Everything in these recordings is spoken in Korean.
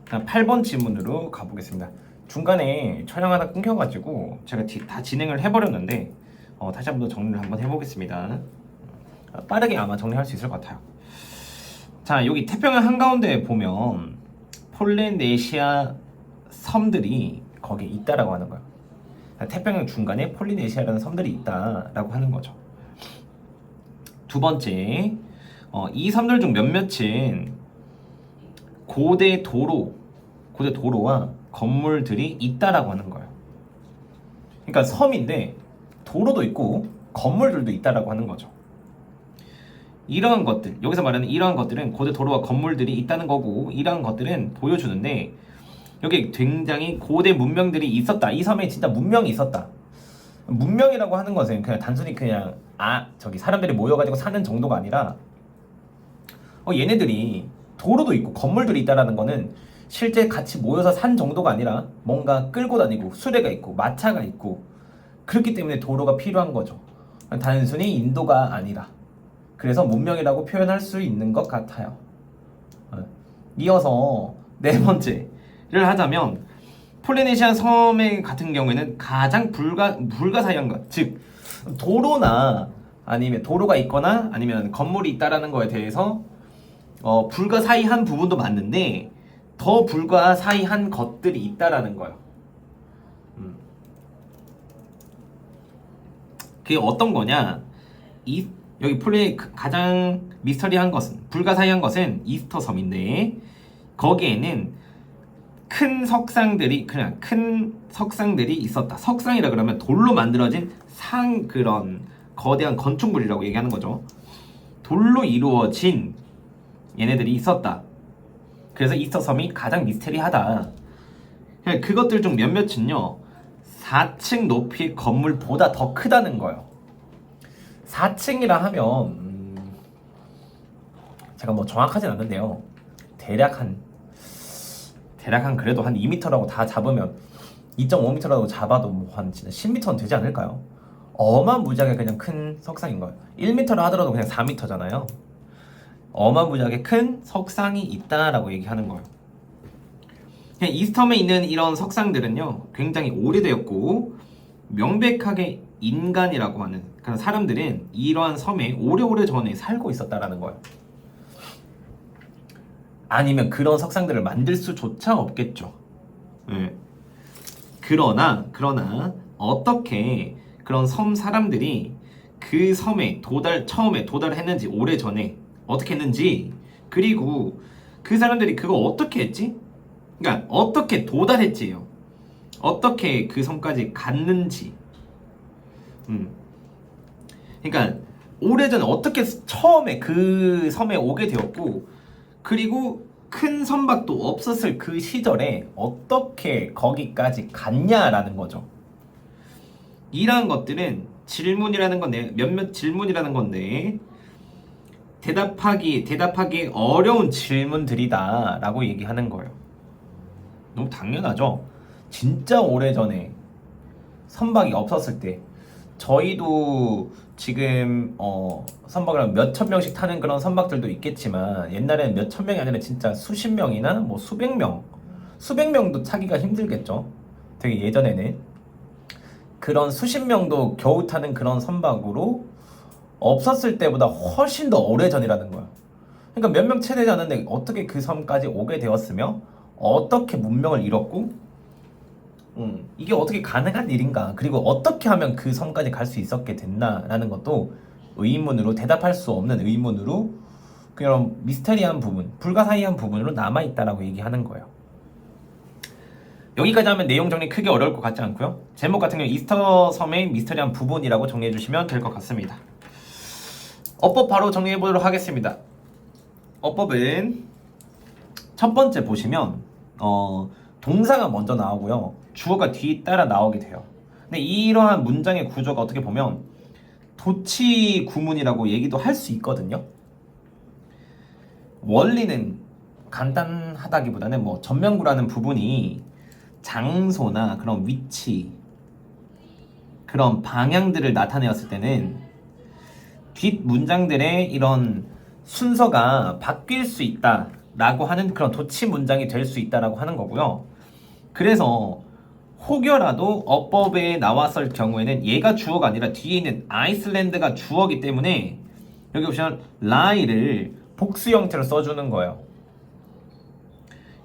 자, 8번 지문으로 가보겠습니다. 중간에 촬영 하나 끊겨가지고 제가 다 진행을 해버렸는데 다시 한번 정리를 한번 해보겠습니다. 빠르게 아마 정리할 수 있을 것 같아요. 자, 여기 태평양 한가운데 보면 폴리네시아 섬들이 거기에 있다라고 하는 거예요. 태평양 중간에 폴리네시아라는 섬들이 있다라고 하는 거죠. 두 번째, 이 섬들 중 몇몇은 고대 도로와 건물들이 있다라고 하는 거예요. 그러니까 섬인데 도로도 있고 건물들도 있다라고 하는 거죠. 이러한 것들, 여기서 말하는 이러한 것들은 고대 도로와 건물들이 있다는 거고, 이러한 것들은 보여주는데 여기 굉장히 고대 문명들이 있었다. 이 섬에 진짜 문명이 있었다. 문명이라고 하는 것은 그냥 단순히 그냥 저기 사람들이 모여가지고 사는 정도가 아니라 얘네들이 도로도 있고 건물들이 있다라는 거는 실제 같이 모여서 산 정도가 아니라 뭔가 끌고 다니고 수레가 있고 마차가 있고 그렇기 때문에 도로가 필요한 거죠. 단순히 인도가 아니라. 그래서 문명이라고 표현할 수 있는 것 같아요. 이어서 네 번째를 하자면 폴리네시아 섬의 같은 경우에는 가장 불가사의한 것, 즉 도로나 아니면 도로가 있거나 아니면 건물이 있다라는 거에 대해서 불가사의한 부분도 맞는데 더 불가사의한 것들이 있다라는 거예요. 그게 어떤 거냐? 여기 가장 미스터리한 것은, 불가사의한 것은 이스터 섬인데 거기에는 큰 석상들이 있었다. 석상이라 그러면 돌로 만들어진 그런 거대한 건축물이라고 얘기하는 거죠. 돌로 이루어진 얘네들이 있었다. 그래서 이스터 섬이 가장 미스테리하다. 그것들 중 몇몇은요 4층 높이의 건물보다 더 크다는 거예요. 4층이라 하면 제가 뭐 정확하진 않는데요, 대략 한 그래도 한 2m라고 다 잡으면 2.5m라고 잡아도 뭐 한 진짜 10m는 되지 않을까요? 어마무지하게 그냥 큰 석상인 거예요. 1m라 하더라도 그냥 4m잖아요. 어마무지하게 큰 석상이 있다라고 얘기하는 거예요. 이스텀에 있는 이런 석상들은요 굉장히 오래되었고 명백하게 인간이라고 하는 그런 사람들은 이러한 섬에 오래오래 전에 살고 있었다라는 거예요. 아니면 그런 석상들을 만들 수조차 없겠죠. 네. 그러나 어떻게 그런 섬 사람들이 그 섬에 처음에 도달을 했는지, 오래 전에 어떻게 했는지, 그리고 그 사람들이 그거 어떻게 했지? 그러니까 어떻게 도달했지요? 어떻게 그 섬까지 갔는지. 그러니까 오래전에 어떻게 처음에 그 섬에 오게 되었고, 그리고 큰 선박도 없었을 그 시절에 어떻게 거기까지 갔냐라는 거죠. 이러한 것들은 질문이라는 건데, 몇몇 질문이라는 건데 대답하기 어려운 질문들이다 라고 얘기하는 거예요. 너무 당연하죠. 진짜 오래전에 선박이 없었을 때 저희도 지금 선박을 한 몇천 명씩 타는 그런 선박들도 있겠지만 옛날에는 몇천 명이 아니라 진짜 수십 명이나 뭐 수백 명도 타기가 힘들겠죠. 되게 예전에는 그런 수십 명도 겨우 타는 그런 선박으로 없었을 때보다 훨씬 더 오래전이라는 거야. 그러니까 몇 명 채 되지 않는데 어떻게 그 섬까지 오게 되었으며 어떻게 문명을 이뤘고 이게 어떻게 가능한 일인가, 그리고 어떻게 하면 그 섬까지 갈 수 있었게 됐나라는 것도 의문으로, 대답할 수 없는 의문으로, 그런 미스테리한 부분, 불가사의한 부분으로 남아있다라고 얘기하는 거예요. 여기까지 하면 내용 정리 크게 어려울 것 같지 않고요, 제목 같은 경우 이스터 섬의 미스터리한 부분이라고 정리해 주시면 될 것 같습니다. 어법 바로 정리해 보도록 하겠습니다. 어법은 첫 번째 보시면 동사가 먼저 나오고요, 주어가 뒤따라 나오게 돼요. 근데 이러한 문장의 구조가 어떻게 보면 도치 구문이라고 얘기도 할 수 있거든요. 원리는 간단하다기보다는 뭐 전면구라는 부분이 장소나 그런 위치, 그런 방향들을 나타내었을 때는 뒷 문장들의 이런 순서가 바뀔 수 있다 라고 하는 그런 도치 문장이 될 수 있다라고 하는 거고요. 그래서 혹여라도 어법에 나왔을 경우에는 얘가 주어가 아니라 뒤에 있는 아이슬란드가 주어기 때문에 여기 보시면 lie를 복수 형태로 써주는 거예요.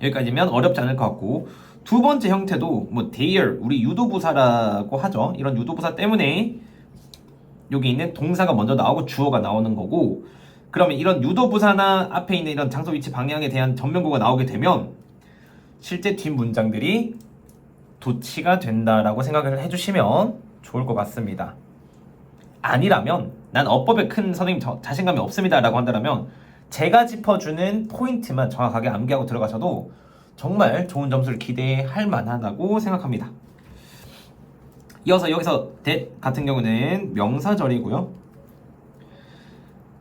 여기까지면 어렵지 않을 것 같고, 두 번째 형태도 뭐 there, 우리 유도부사라고 하죠. 이런 유도부사 때문에 여기 있는 동사가 먼저 나오고 주어가 나오는 거고, 그러면 이런 유도부사나 앞에 있는 이런 장소, 위치, 방향에 대한 전면구가 나오게 되면 실제 뒷 문장들이 도치가 된다라고 생각을 해주시면 좋을 것 같습니다. 아니라면 난 어법에 큰 선생님 자신감이 없습니다 라고 한다면 제가 짚어주는 포인트만 정확하게 암기하고 들어가셔도 정말 좋은 점수를 기대할 만하다고 생각합니다. 이어서 여기서 that 같은 경우는 명사절이고요.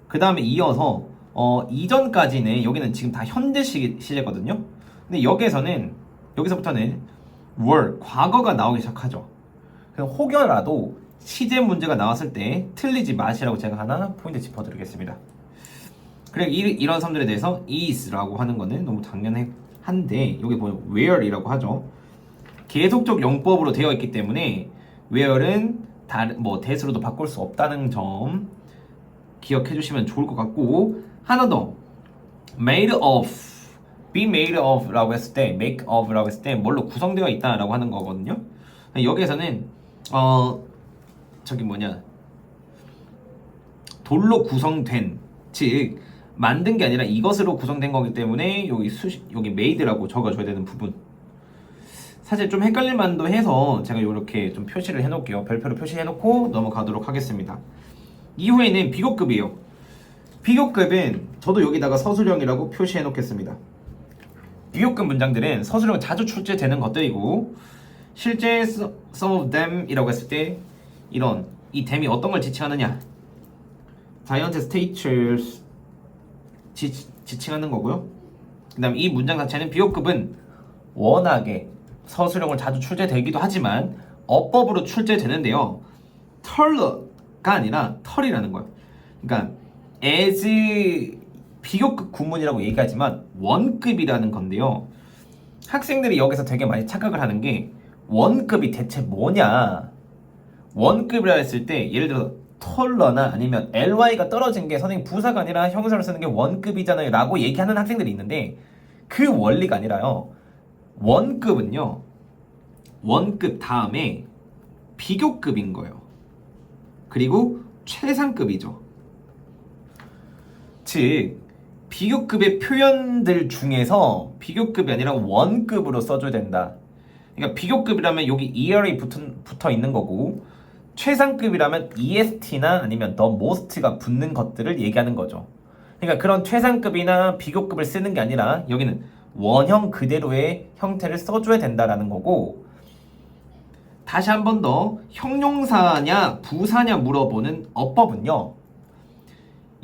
그 다음에 이어서 이전까지는 여기는 지금 다 현재 시제거든요. 근데 여기서부터는 were, 과거가 나오기 시작하죠. 그럼 혹여라도 시제 문제가 나왔을 때 틀리지 마시라고 제가 하나 포인트 짚어드리겠습니다. 그리고 이런 섬들에 대해서 is라고 하는 거는 너무 당연한데 여기 보면 where이라고 하죠. 계속적 용법으로 되어 있기 때문에 where는 that으로도 바꿀 수 없다는 점 기억해 주시면 좋을 것 같고, 하나 더 made of, be made of 라고 했을 때 make of 라고 했을 때 뭘로 구성되어 있다 라고 하는 거거든요. 여기에서는 돌로 구성된, 즉 만든 게 아니라 이것으로 구성된 거기 때문에 여기 made라고 적어줘야 되는 부분, 사실 좀 헷갈릴 만도 해서 제가 이렇게 좀 표시를 해놓을게요. 별표로 표시해놓고 넘어가도록 하겠습니다. 이후에는 비교급이에요. 비교급은 저도 여기다가 서술형이라고 표시해 놓겠습니다. 비교급 문장들은 서술형 자주 출제되는 것들이고, 실제 some of them 이라고 했을 때 이 them이 어떤 걸 지칭하느냐, 자이언트 스테이츠를 지칭하는 거고요. 그 다음 이 문장 자체는 비교급은 워낙에 서술형을 자주 출제되기도 하지만 어법으로 출제되는데요. 털러가 아니라 털이라는 거예요. 그러니까 as 비교급 구문이라고 얘기하지만 원급이라는 건데요. 학생들이 여기서 되게 많이 착각을 하는 게 원급이 대체 뭐냐, 원급이라 했을 때 예를 들어 털러나 아니면 ly가 떨어진 게 선생님 부사가 아니라 형용사를 쓰는 게 원급이잖아요 라고 얘기하는 학생들이 있는데, 그 원리가 아니라요. 원급은요, 원급 다음에 비교급인 거예요. 그리고 최상급이죠. 즉 비교급의 표현들 중에서 비교급이 아니라 원급으로 써줘야 된다. 그러니까 비교급이라면 여기 er이 붙어 있는 거고, 최상급이라면 est나 아니면 the most가 붙는 것들을 얘기하는 거죠. 그러니까 그런 최상급이나 비교급을 쓰는 게 아니라 여기는 원형 그대로의 형태를 써줘야 된다라는 거고, 다시 한 번 더 형용사냐 부사냐 물어보는 어법은요,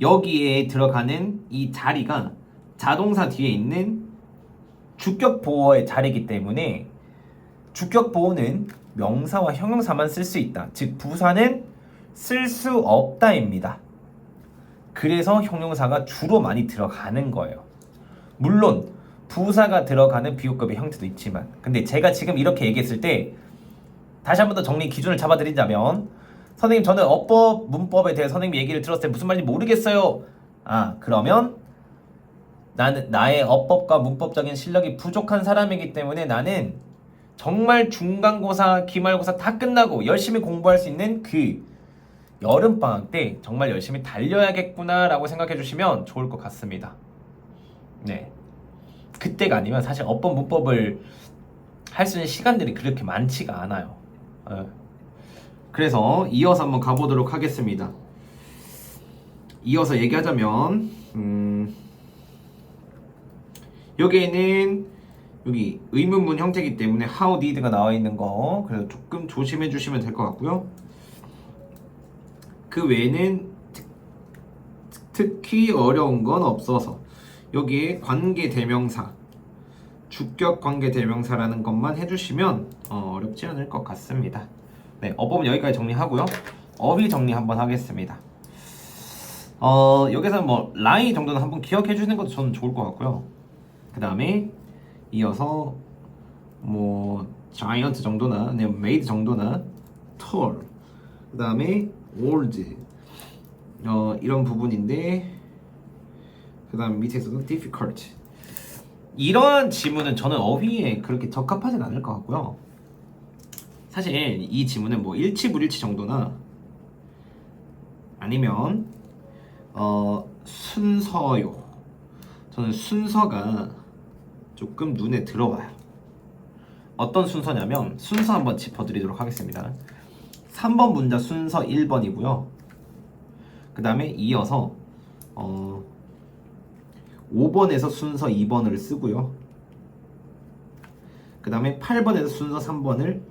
여기에 들어가는 이 자리가 자동사 뒤에 있는 주격 보어의 자리이기 때문에 주격 보어는 명사와 형용사만 쓸 수 있다. 즉 부사는 쓸 수 없다입니다. 그래서 형용사가 주로 많이 들어가는 거예요. 물론 부사가 들어가는 비교급의 형태도 있지만, 근데 제가 지금 이렇게 얘기했을 때 다시 한 번 더 정리 기준을 잡아드리자면, 선생님 저는 어법, 문법에 대해 선생님 얘기를 들었을 때 무슨 말인지 모르겠어요. 그러면 나는 나의 어법과 문법적인 실력이 부족한 사람이기 때문에 나는 정말 중간고사, 기말고사 다 끝나고 열심히 공부할 수 있는 그 여름방학 때 정말 열심히 달려야겠구나 라고 생각해 주시면 좋을 것 같습니다. 네, 그때가 아니면 사실 어법, 문법을 할 수 있는 시간들이 그렇게 많지가 않아요. 그래서 이어서 한번 가보도록 하겠습니다. 이어서 얘기하자면 여기에는 여기 의문문 형태이기 때문에 how did가 나와 있는 거, 그래서 조금 조심해 주시면 될 것 같고요. 그 외에는 특히 어려운 건 없어서 여기에 관계대명사, 주격 관계대명사라는 것만 해주시면 어렵지 않을 것 같습니다. 네, 어법은 여기까지 정리하고요. 어휘 정리 한번 하겠습니다. 여기서 뭐 라이 정도는 한번 기억해 주시는 것도 저는 좋을 것 같고요. 그 다음에 이어서 뭐 giant 정도나 아니면 made 정도나 tall, 그 다음에 old, 이런 부분인데, 그 다음 밑에서도 difficult. 이런 지문은 저는 어휘에 그렇게 적합하진 않을 것 같고요. 사실 이 지문은 뭐 일치 불일치 정도나 아니면 순서요. 저는 순서가 조금 눈에 들어와요. 어떤 순서냐면 순서 한번 짚어드리도록 하겠습니다. 3번 문자 순서 1번이고요. 그 다음에 이어서 5번에서 순서 2번을 쓰고요. 그 다음에 8번에서 순서 3번을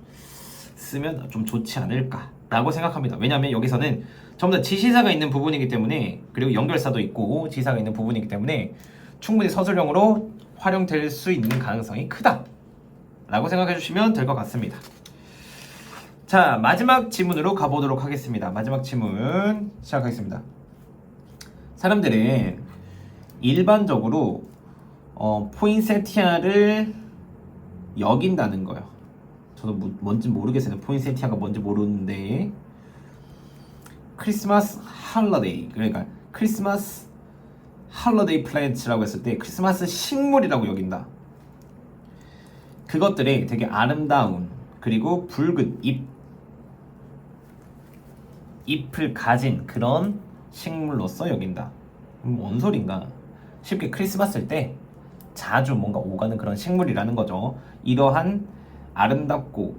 쓰면 좀 좋지 않을까 라고 생각합니다. 왜냐하면 여기서는 전부 다 지시사가 있는 부분이기 때문에, 그리고 연결사도 있고 지시사가 있는 부분이기 때문에 충분히 서술형으로 활용될 수 있는 가능성이 크다 라고 생각해 주시면 될 것 같습니다. 자, 마지막 지문으로 가보도록 하겠습니다. 마지막 지문 시작하겠습니다. 사람들은 일반적으로 포인세티아를 여긴다는 거예요. 저도 뭔지 모르겠어요. 포인세티아가 뭔지 모르는데, 크리스마스 할러데이, 그러니까 크리스마스 할러데이 플랜트라고 했을 때 크리스마스 식물이라고 여긴다. 그것들이 되게 아름다운, 그리고 붉은 잎을 가진 그런 식물로서 여긴다. 뭔 소린가? 쉽게 크리스마스일 때 자주 뭔가 오가는 그런 식물이라는 거죠. 이러한 아름답고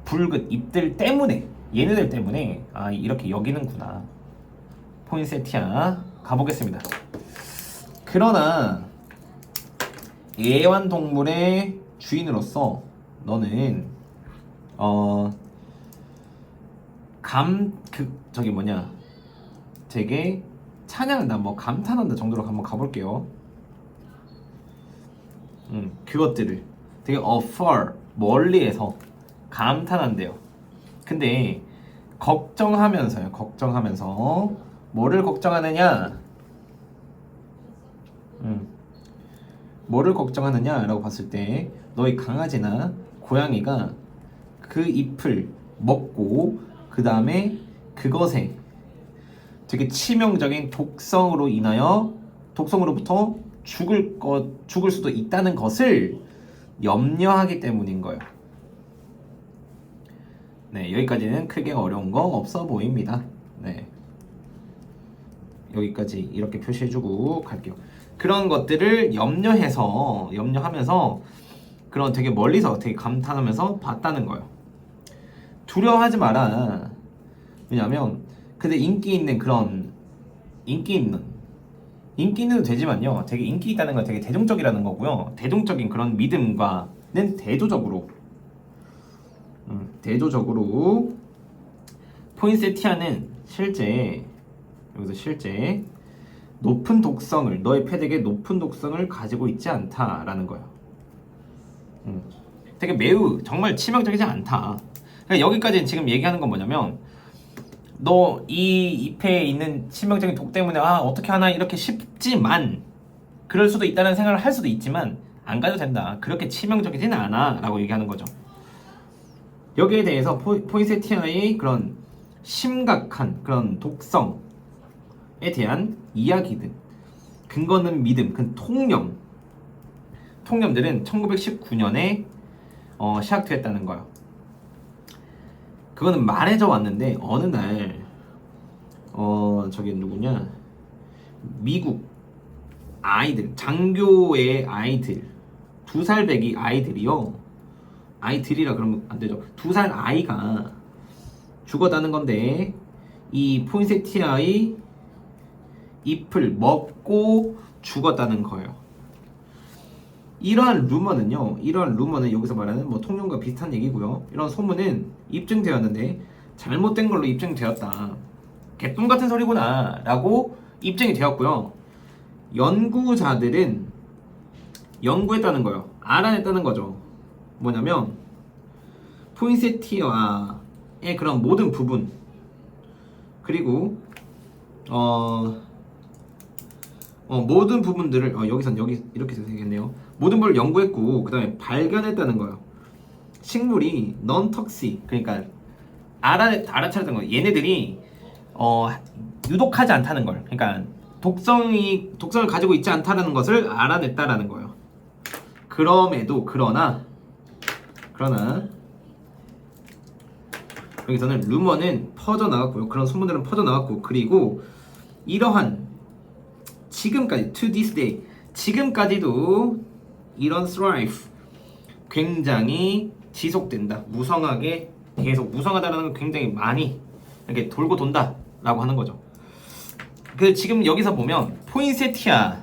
붉은 잎들 때문에, 얘네들 때문에 이렇게 여기는구나. 포인세티아 가보겠습니다. 그러나 애완동물의 주인으로서 너는 되게 찬양한다, 뭐 감탄한다 정도로 한번 가볼게요. 그것들을 되게 afar, 멀리에서 감탄한대요. 근데 걱정하면서 뭐를 걱정하느냐? 뭐를 걱정하느냐라고 봤을 때 너희 강아지나 고양이가 그 잎을 먹고 그 다음에 그것에 되게 치명적인 독성으로부터 죽을 수도 있다는 것을 염려하기 때문인 거예요. 네, 여기까지는 크게 어려운 거 없어 보입니다. 네, 여기까지 이렇게 표시해주고 갈게요. 그런 것들을 염려하면서 그런 되게 멀리서 되게 감탄하면서 봤다는 거예요. 두려워하지 마라. 왜냐면 근데 인기 있는 되지만요, 되게 인기 있다는 건 되게 대중적이라는 거고요. 대중적인 그런 믿음과는 대조적으로 포인세티아는 실제 높은 독성을, 너의 패덱에 높은 독성을 가지고 있지 않다라는 거예요. 되게 매우 정말 치명적이지 않다. 그러니까 여기까지 지금 얘기하는 건 뭐냐면, 너 이 잎에 있는 치명적인 독 때문에 어떻게 하나 이렇게 싶지만, 그럴 수도 있다는 생각을 할 수도 있지만 안 가도 된다. 그렇게 치명적이진 않아 라고 얘기하는 거죠. 여기에 대해서 포인세티아의 그런 심각한 그런 독성에 대한 이야기들, 근거는 믿음, 그 통념들은 1919년에 시작됐다는 거예요. 그거는 말해져 왔는데 어느 날 저기 누구냐, 미국 아이들, 장교의 아이들, 2살 배기 아이들이요, 아이들이라 그러면 안 되죠, 2살 아이가 죽었다는 건데, 이 포인세티아의 잎을 먹고 죽었다는 거예요. 이러한 루머는 여기서 말하는 뭐 통념과 비슷한 얘기고요. 이런 소문은 입증되었는데 잘못된 걸로 입증되었다. 개똥 같은 소리구나 라고 입증이 되었고요. 연구자들은 연구했다는 거예요. 알아냈다는 거죠. 뭐냐면 포인세티아의 그런 모든 부분, 그리고 모든 부분들을 여기선 여기 이렇게 되겠네요. 모든 걸 연구했고 그 다음에 발견했다는 거예요. 식물이 non-toxic, 그러니까 알아차렸던 거예요. 얘네들이 유독하지 않다는 걸, 그러니까 독성을 가지고 있지 않다는 것을 알아냈다라는 거예요. 그러나 여기서는 루머는 퍼져나갔고요. 그런 소문들은 퍼져나갔고, 그리고 이러한 지금까지 to this day, 지금까지도 이런 thrive 굉장히 지속된다. 무성하게 계속, 무성하다라는 건 굉장히 많이 이렇게 돌고 돈다 라고 하는 거죠. 그 지금 여기서 보면 포인세티아의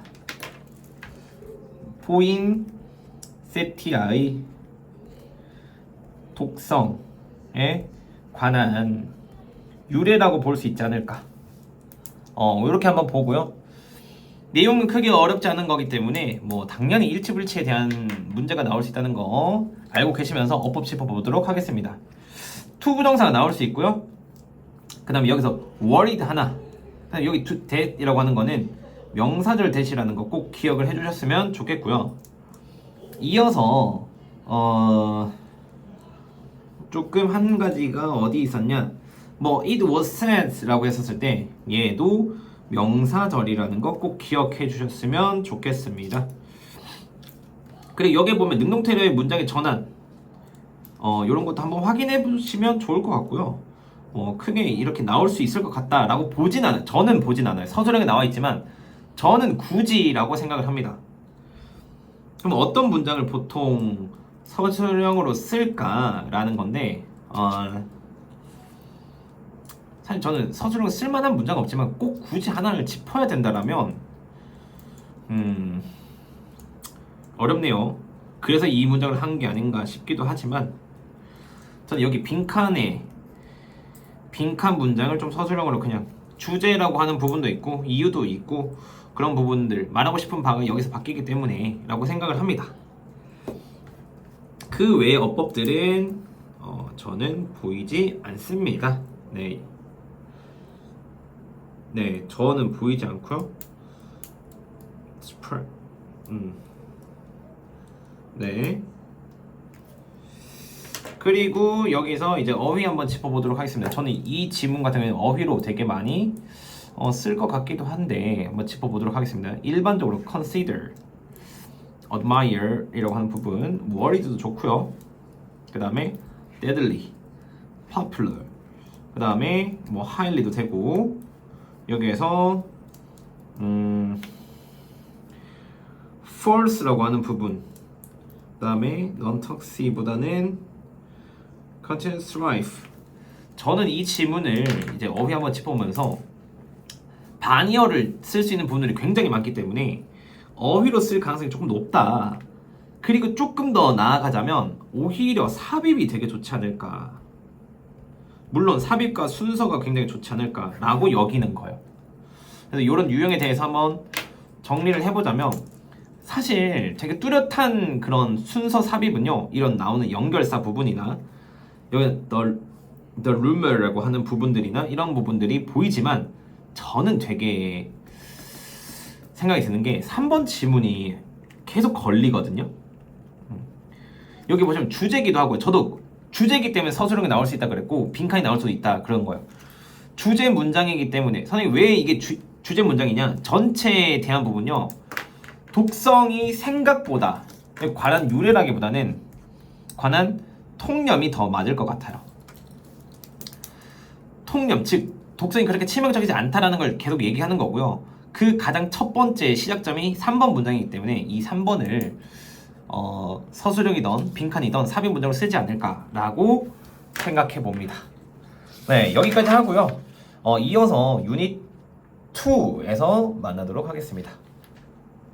독성에 관한 유래라고 볼 수 있지 않을까. 이렇게 한번 보고요. 내용은 크게 어렵지 않은 거기 때문에 뭐 당연히 일치불치에 대한 문제가 나올 수 있다는 거 알고 계시면서 어법 짚어보도록 하겠습니다. to 부정사가 나올 수 있고요. 그 다음에 여기서 worried 하나, 여기 that이라고 하는 거는 명사절 that이라는 거 꼭 기억을 해주셨으면 좋겠고요. 이어서 조금 한 가지가 어디 있었냐, 뭐 it was said 라고 했었을 때 얘도 명사절이라는 거 꼭 기억해 주셨으면 좋겠습니다. 그리고 여기에 보면 능동태료의 문장의 전환, 이런 것도 한번 확인해 보시면 좋을 것 같고요. 크게 이렇게 나올 수 있을 것 같다라고 보진 않아요. 저는 보진 않아요. 서술형에 나와 있지만 저는 굳이라고 생각을 합니다. 그럼 어떤 문장을 보통 서술형으로 쓸까라는 건데, 사실 저는 서술형에 쓸만한 문장은 없지만 꼭 굳이 하나를 짚어야 된다라면 어렵네요. 그래서 이 문장을 한 게 아닌가 싶기도 하지만, 저는 여기 빈칸 문장을 좀 서술형으로 그냥 주제라고 하는 부분도 있고 이유도 있고 그런 부분들, 말하고 싶은 바가 여기서 바뀌기 때문에 라고 생각을 합니다. 그 외의 어법들은 저는 보이지 않습니다. 네, 저는 보이지 않고요. 네. 그리고 여기서 이제 어휘 한번 짚어보도록 하겠습니다. 저는 이 지문 같은 경우는 어휘로 되게 많이 쓸 것 같기도 한데 한번 짚어보도록 하겠습니다. 일반적으로 consider, admire 이라고 하는 부분, worried도 좋고요. 그 다음에 deadly, popular, 그 다음에 뭐 highly도 되고, 여기에서 false라고 하는 부분, 그 다음에 non-toxic보다는 content thrive. 저는 이 지문을 이제 어휘 한번 짚어보면서 반의어를 쓸 수 있는 부분들이 굉장히 많기 때문에 어휘로 쓸 가능성이 조금 높다. 그리고 조금 더 나아가자면 오히려 삽입이 되게 좋지 않을까. 물론 삽입과 순서가 굉장히 좋지 않을까라고 여기는 거예요. 그래서 이런 유형에 대해서 한번 정리를 해보자면, 사실 되게 뚜렷한 그런 순서 삽입은요, 이런 나오는 연결사 부분이나 여기 the rumor라고 하는 부분들이나 이런 부분들이 보이지만, 저는 되게 생각이 드는 게 3번 지문이 계속 걸리거든요. 여기 보시면 주제기도 하고요. 저도 주제기 때문에 서술형이 나올 수 있다 그랬고 빈칸이 나올 수도 있다 그런 거예요. 주제 문장이기 때문에. 선생님 왜 이게 주제 문장이냐, 전체에 대한 부분요, 독성이 생각보다 관한 유래라기보다는 관한 통념이 더 맞을 것 같아요. 통념, 즉 독성이 그렇게 치명적이지 않다라는 걸 계속 얘기하는 거고요. 그 가장 첫 번째 시작점이 3번 문장이기 때문에 이 3번을 서술형이든 빈칸이든 삽입 문장으로 쓰지 않을까라고 생각해 봅니다. 네, 여기까지 하고요. 이어서 유닛 2에서 만나도록 하겠습니다.